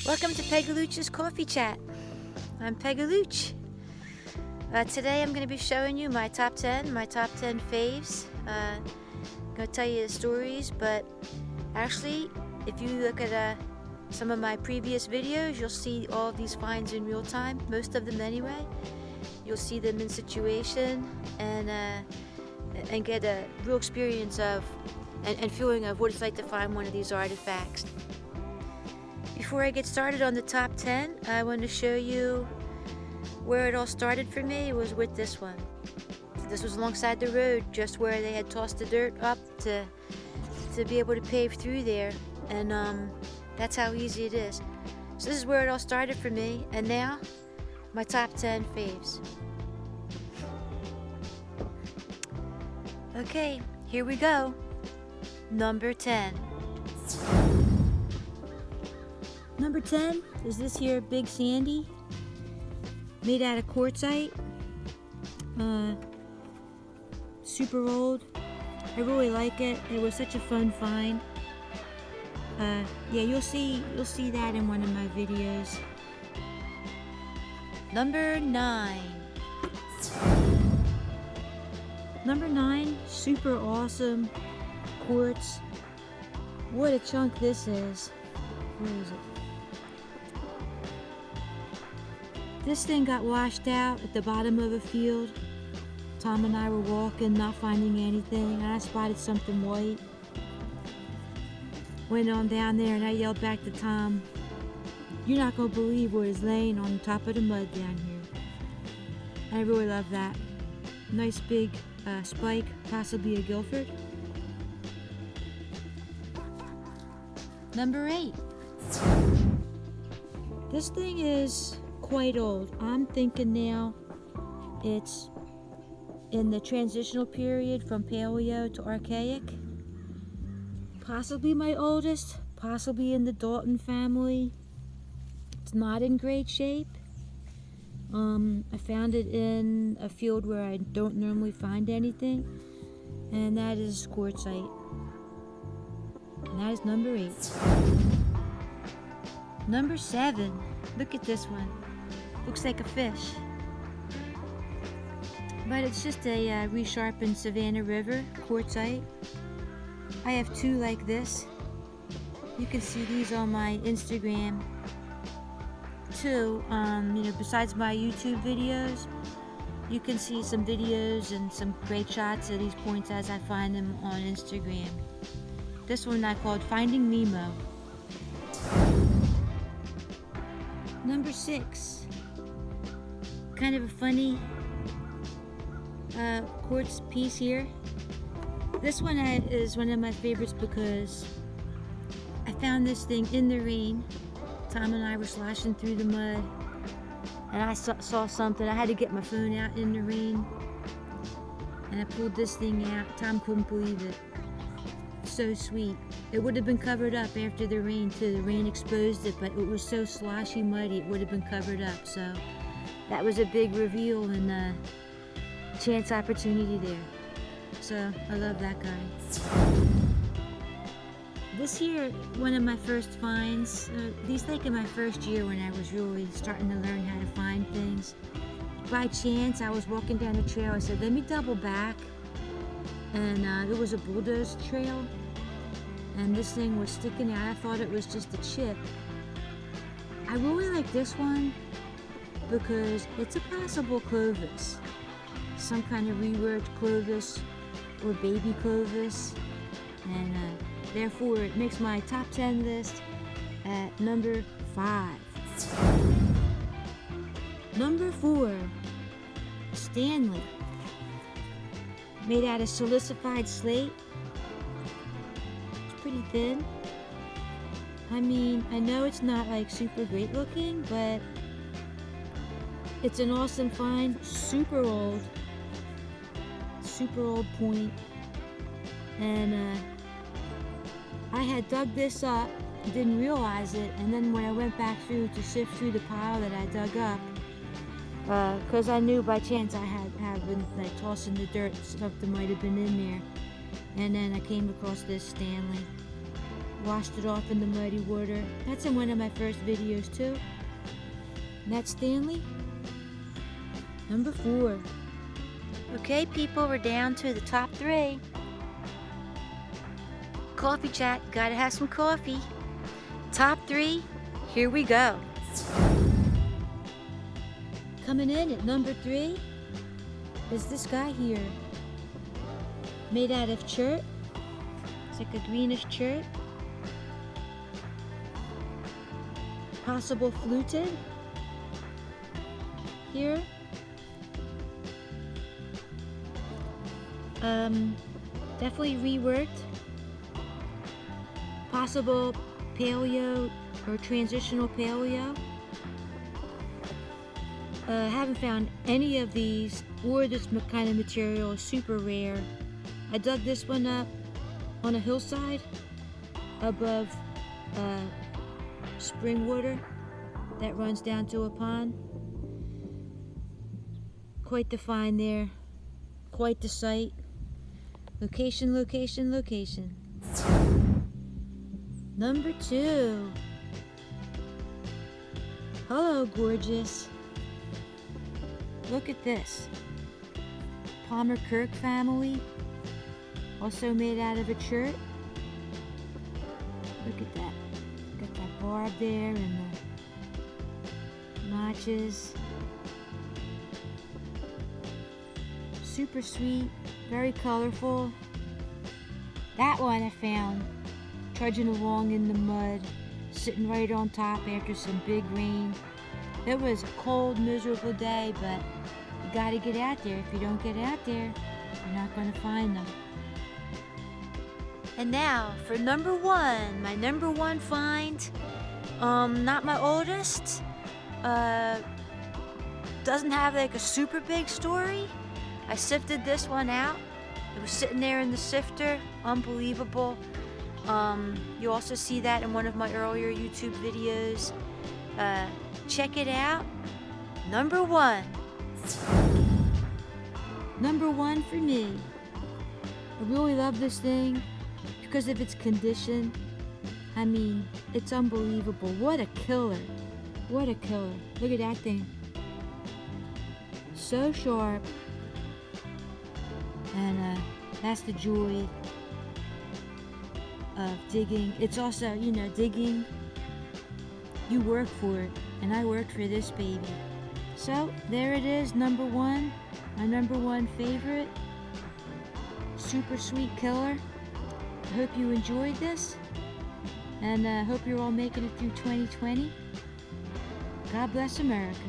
Welcome to Pegaluch's Coffee Chat. I'm Pegaluch. Today I'm going to be showing you my top 10 faves. I'm going to tell you the stories, but actually, if you look at some of my previous videos, you'll see all of these finds in real time, most of them anyway. You'll see them in situation and get a real experience of and feeling of what it's like to find one of these artifacts. Before I get started on the top 10, I want to show you where it all started for me. It was with this one. This was alongside the road, just where they had tossed the dirt up to be able to pave through there, and that's how easy it is. So this is where it all started for me, and now my top 10 faves. Okay, here we go. Number 10. Number 10 is this here Big Sandy, made out of quartzite. Super old. I really like it. It was such a fun find. Yeah, you'll see that in one of my videos. Number 9. Number 9, super awesome quartz. What a chunk this is. Where is it? This thing got washed out at the bottom of a field. Tom and I were walking, not finding anything, and I spotted something white. Went on down there and I yelled back to Tom, "You're not going to believe what is laying on top of the mud down here." I really love that. Nice big spike, possibly a Guilford. Number 8. This thing is quite old. I'm thinking now it's in the transitional period from Paleo to Archaic. Possibly my oldest, possibly in the Dalton family. It's not in great shape. I found it in a field where I don't normally find anything, and that is quartzite. And that is number 8. Number 7. Look at this one. Looks like a fish. But it's just a resharpened Savannah River quartzite. I have 2 like this. You can see these on my Instagram too. Besides my YouTube videos, you can see some videos and some great shots of these points as I find them on Instagram. This one I called Finding Nemo. Number 6. Kind of a funny quartz piece here. This one is one of my favorites because I found this thing in the rain. Tom and I were sloshing through the mud, and I saw something. I had to get my phone out in the rain, and I pulled this thing out. Tom couldn't believe it. So sweet. It would have been covered up after the rain too. The rain exposed it, but it was so sloshy muddy it would have been covered up. So that was a big reveal and a chance opportunity there. So I love that guy. This here, one of my first finds. These like in my first year when I was really starting to learn how to find things. By chance, I was walking down a trail. I said, let me double back. And there was a bulldoze trail. And this thing was sticking out. I thought it was just a chip. I really like this one because it's a possible Clovis. Some kind of reworked Clovis or baby Clovis. And therefore it makes my top 10 list at number 5. Number 4. Stanley. Made out of silicified slate. It's pretty thin. I mean, I know it's not like super great looking, but it's an awesome find. Super old point. And I had dug this up, didn't realize it, and then when I went back through to sift through the pile that I dug up, because I knew by chance I had been like tossing the dirt, something might have been in there, and then I came across this Stanley. washed it off in the muddy water. That's in one of my first videos too. And that's Stanley. Number 4. Okay, people, we're down to the top 3. Coffee chat, gotta have some coffee. Top 3, here we go. Coming in at number 3 is this guy here. Made out of chert. It's like a greenish chert. Possible fluted here. Definitely reworked. Possible paleo or transitional paleo. Haven't found any of these or this kind of material. Is super rare. I dug this one up on a hillside above spring water that runs down to a pond. Quite the find there. Quite the sight. Location, location, location. Number 2. Hello, gorgeous. Look at this. Palmer Kirk family. Also made out of a chert. Look at that. Got that barb there and the notches. Super sweet. Very colorful. That one I found trudging along in the mud, sitting right on top after some big rain. It was a cold, miserable day, but you gotta get out there. If you don't get out there, you're not gonna find them. And now for number 1, my number 1 find. Not my oldest. Doesn't have like a super big story. I sifted this one out. It was sitting there in the sifter. Unbelievable. You also see that in one of my earlier YouTube videos. Check it out. Number 1. Number 1 for me. I really love this thing because of its condition. I mean, it's unbelievable. What a killer. What a killer. Look at that thing. So sharp. And that's the joy of digging. It's also, you know, digging. You work for it. And I worked for this baby. So, there it is, number 1. My number 1 favorite. Super sweet killer. I hope you enjoyed this. And I hope you're all making it through 2020. God bless America.